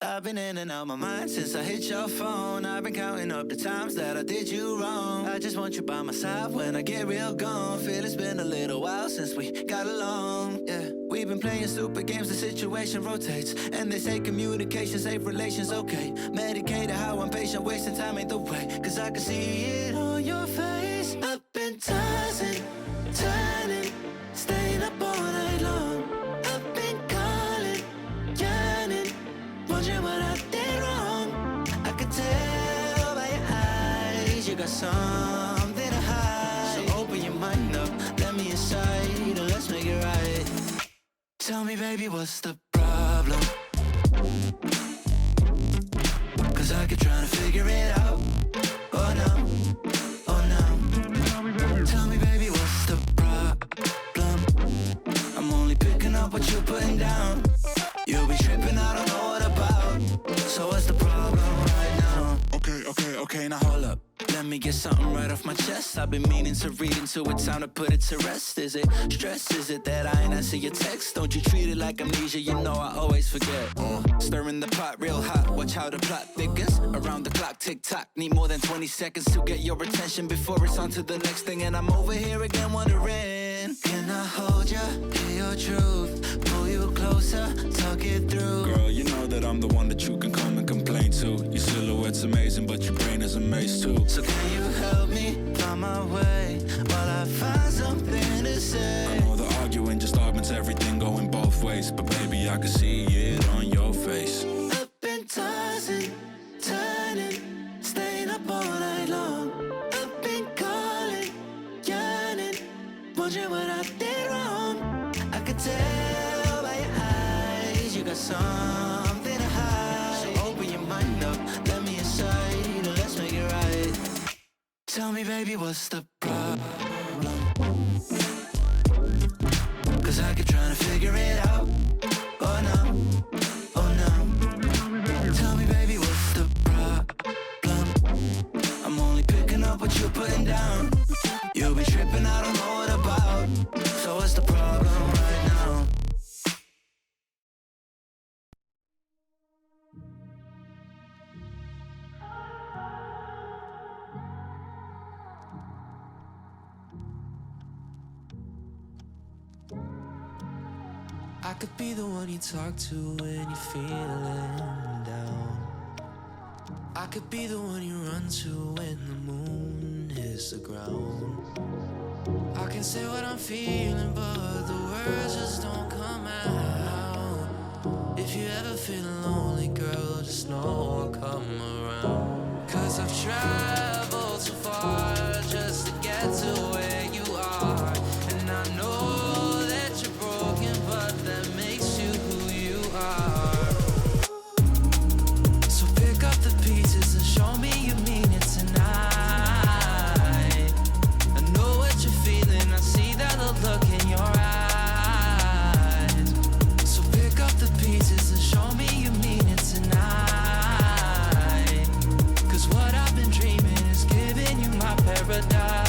I've been in and out my mind since I hit your phone. I've been counting up the times that I did you wrong. I just want you by my side when I get real gone. Feel it's been a little while since we got along. Yeah, we've been playing stupid games, the situation rotates. And they say communication, safe relations, okay. Medicated how I'm patient, wasting time ain't the way. Cause I can see it on your face. I've been tossing, turning, staying up all night long. I've been calling, yearning, wondering what I did wrong. I could tell by your eyes you got something to hide. So open your mind up, let me inside, and let's make it right. Tell me, baby, what's the problem? Cause I keep trying to figure it out. Oh no, oh no. Tell me, baby, what's the problem? I'm only picking up what you're putting down. You'll be tripping, I don't know what about. So what's the problem right now? Okay, now hold up. Let me get something right off my chest. I've been meaning to read into it, time to put it to rest. Is it stress? Is it that I ain't answer your text? Don't you treat it like amnesia, you know I always forget. Stirring the pot real hot, watch how the plot thickens. Around the clock, tick tock, need more than 20 seconds to get your attention before it's on to the next thing. And I'm over here again wondering, can I hold ya, hear your truth, pull you closer, talk it through? Girl, you know that I'm the one that you can come and complain to. Your silhouette's amazing, but your brain is a maze too. So can you help me find my way while I find something to say? I know the arguing just augments everything going both ways, but baby, I can see it on your face. I've been tossing, turning, staying up all night long. I've been calling, yearning, wondering what I did wrong. I could tell by your eyes you got something to hide. So open your mind up, let me inside, and let's make it right. Tell me, baby, what's the problem? Cause I keep trying to figure it out. Oh no, oh no. Tell me, baby, what's the problem? I'm only picking up what you're putting down. You'll be tripping, I don't know what about. So what's the problem right now? I could be the one you talk to when you're feeling down. I could be the one you run to when the moon hits the ground. I can say what I'm feeling, but the words just don't come out. If you ever feel lonely, girl, just know I'll come around. Cause I've traveled so far just to get to where you are. And I know that you're broken, but that makes you who you are. So pick up the pieces and show me you mean it tonight. I know what you're feeling, I see that look in your eyes. So pick up the pieces and show me you mean it tonight. Cause what I've been dreaming is giving you my paradise.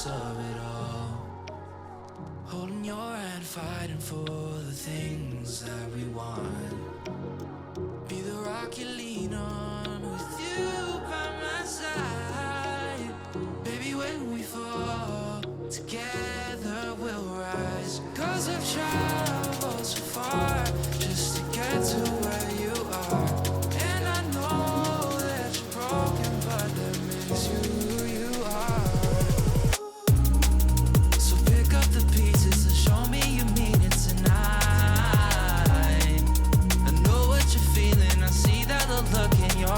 Of it all, holding your hand, fighting for the things that we want. Be the rock you lean on, with you by my side. Baby, when we fall, together we'll rise. Cause I've traveled so far just to get to where you are. And I know that you're broken, but that makes you who you are. Show me you mean it tonight. I know what you're feeling, I see that look in your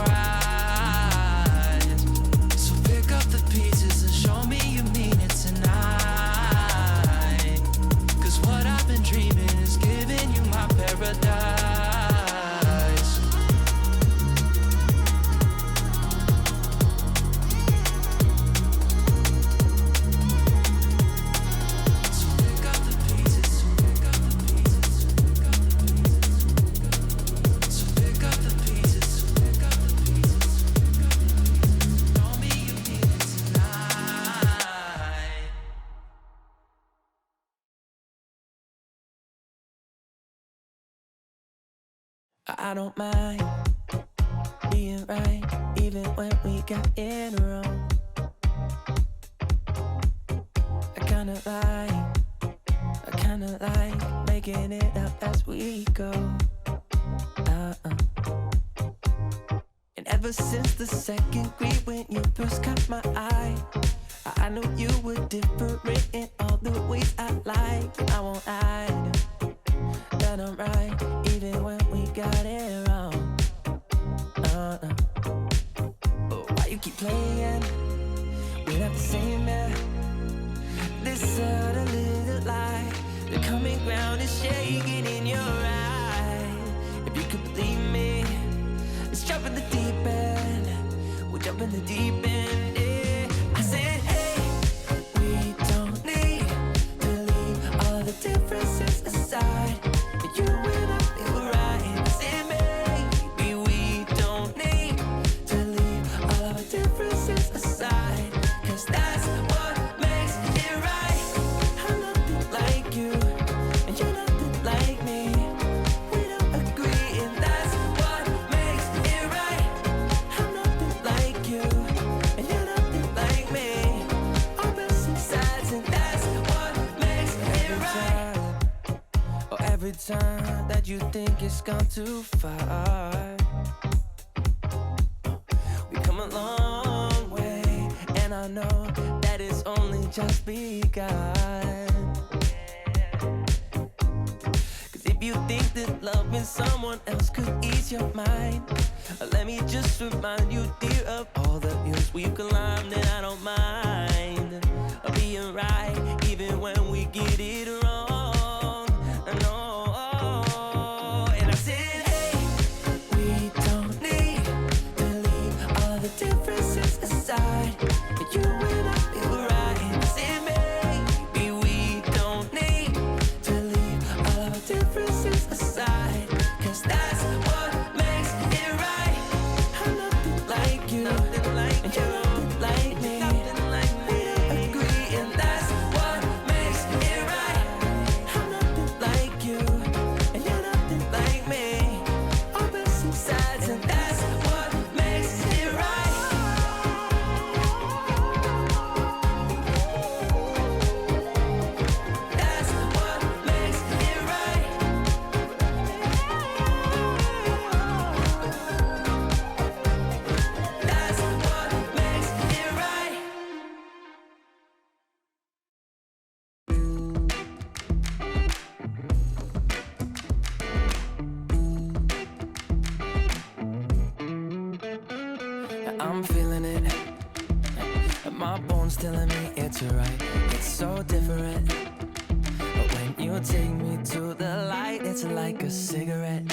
I don't mind being right, even when we got it wrong. I kinda like making it up as we go. And ever since the second grade when you first caught my eye, I knew you were different in all the ways I like. And I won't hide that I'm right, even when we got it wrong. But why you keep playing? We're not the same man. This other little lie, the common ground is shaking in your eye. If you could believe me, let's jump in the deep end. We'll jump in the deep end, yeah. I said, hey, we don't need to leave all of the differences aside. You and I feel right. I said, maybe we don't need to leave all of our differences aside, 'cause that's what makes it right. I'm nothing like you, and you're nothing like me. We don't agree, and that's what makes it right. I'm nothing like you, and you're nothing like me. Opposite sides, and that's what makes it right. Oh, every time that you think it's gone too far, we come a long way, and I know that it's only just begun. 'Cause if you think that loving someone else could ease your mind, let me just remind you, dear, of all the hills we've climbed, and I don't mind being right, even when we get it wrong. No. And I said, hey, we don't need to leave all of the differences aside. You and I feel right. I said, maybe we don't need to leave all of our differences aside, 'cause that's what makes it right. I'm nothing like you, and you're nothing like me. We don't agree, and that's what makes it right. I'm nothing like you, and you're nothing like me. Opposite sides, and that's what makes it right. That's what makes it right. That's what makes it right. I'm feeling it. My bones telling me it's right. It's so different. But when you take me to the light, it's like a cigarette.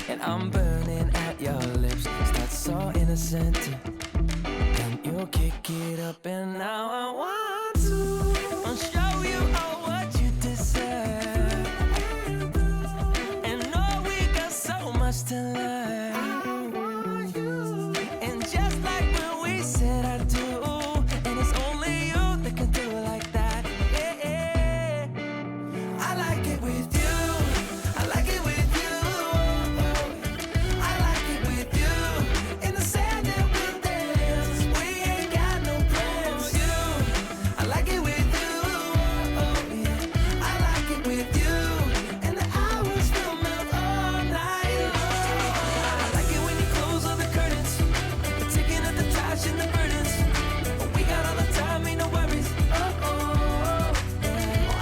And I'm burning at your lips. Start so innocent. Then you kick it up, and now I want to show you all what you deserve. And know we got so much to learn. And just like when we said I do, and it's only you that can do it like that. Yeah, yeah. I like it with you. I like it with you. I like it with you. In the sand that we'll dance. We ain't got no plans. You. I like it with you. Yeah. I like it with you. And the hours will melt all night long. I like it when you close all the curtains, taking up the trash and the burdens. We got all the time, ain't no worries.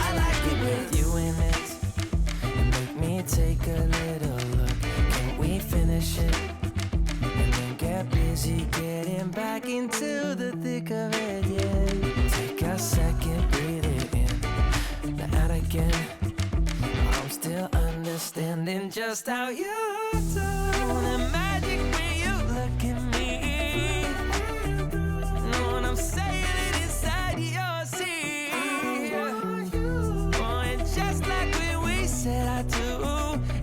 I like it with you in it. And make me take a little look. Can we finish it? And then get busy getting back into the thick of it, yeah. Take a second, breathe it in. Now again, I'm still understanding just how you do. The magic when you look at me. Know what I'm saying? It inside your seat. Oh, and just like when we said I do,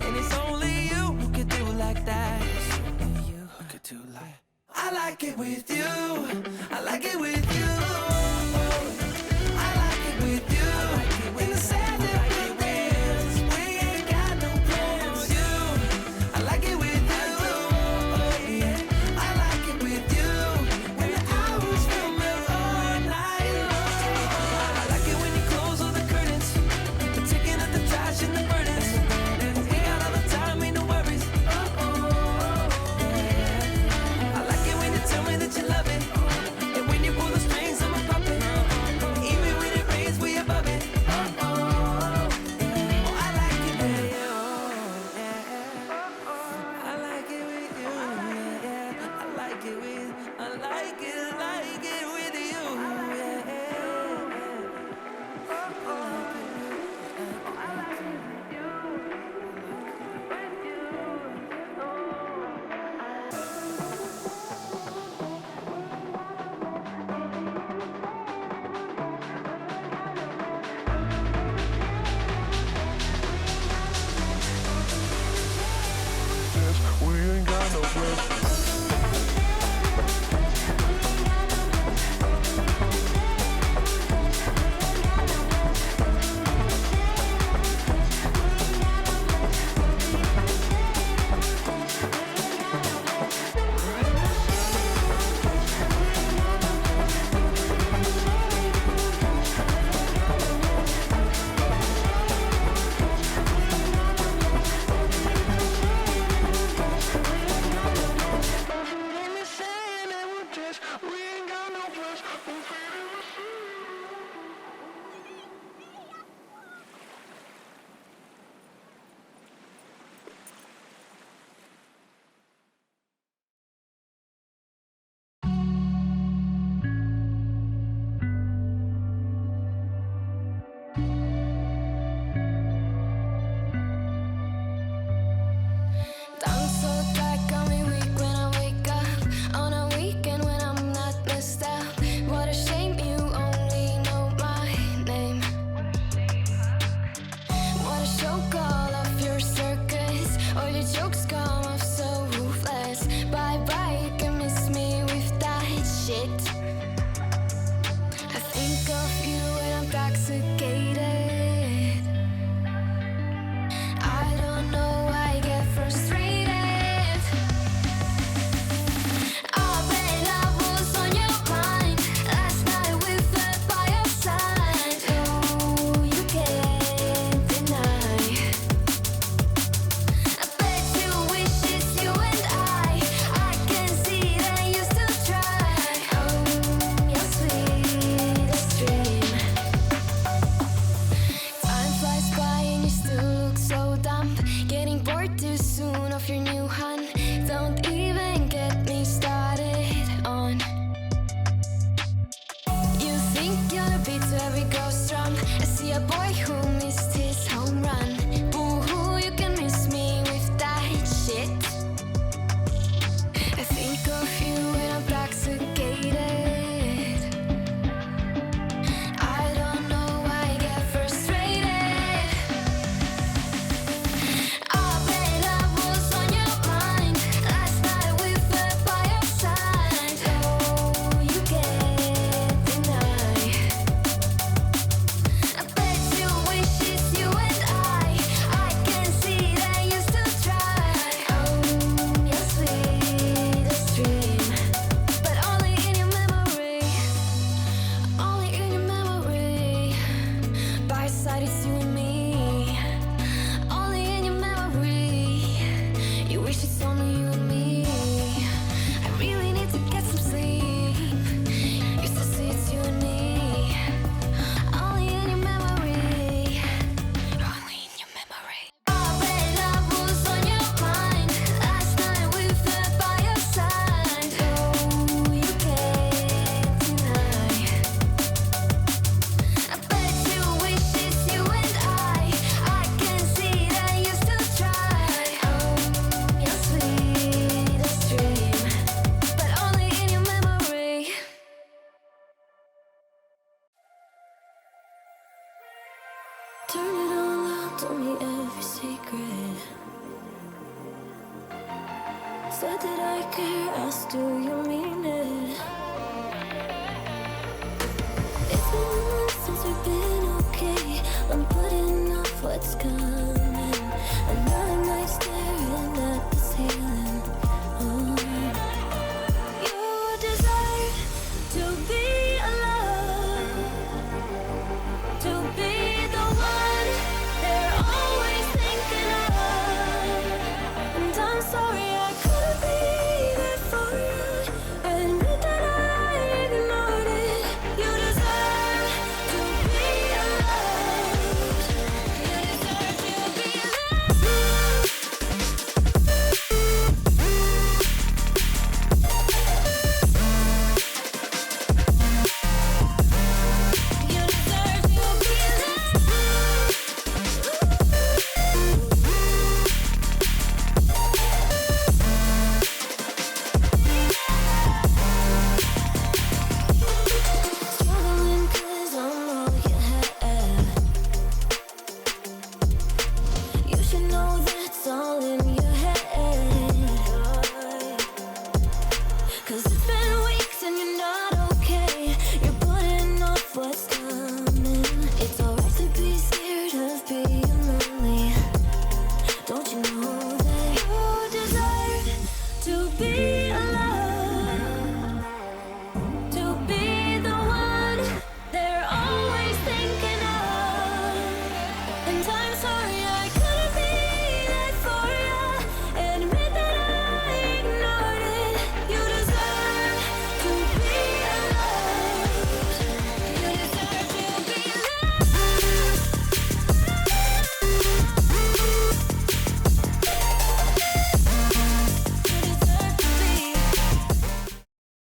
and it's only you who could do like that. It's only you who could do like. I like it with you. I like it with you. I like it with you. In the sand that we dance. We ain't got no plans. You. I'm so tired, got me weak when I wake up. On a weekend when I'm not messed up. What a shame you only know my name. What a show, call off your circus. All your jokes come off so ruthless. Bye bye, you can miss me with that shit. I think of you when I'm intoxicated. I don't know why I get frustrated. I bet I was on your mind. Last night we fell by your side. Oh, you can't deny. I bet you wish it's you and I can see that you still try. Oh, your sweetest dream. Time flies by and you still look so dumb. Getting bored too soon of your new hun. Don't even get me started on. You think you're the beat to every ghost drum. I see a boy who missed his home run. Boo-hoo, you can miss me with that shit. I think of you when I'm intoxicated. I don't know why I get frustrated. I bet I was on your mind. Last night we fell by your side. Oh, you can't deny. I bet you wish it's you and I can see that you still try. Oh, your sweetest dream. But only in your memory. Only in your memory. By your side it's you and me. Only in your memory. You wish it's only you and me. I really need to get some sleep. Used to say it's you and me. Only in your memory. Only in your memory. I bet I was on your mind. Last night we fell by your side. Oh, you can't deny. I bet you wish it's you and I can see that you still try. Oh, your sweetest dream. But only in your memory. Turn it all out, told me every secret. Said that I care, asked do you mean it? It's been a month since we've been okay. I'm putting off what's coming.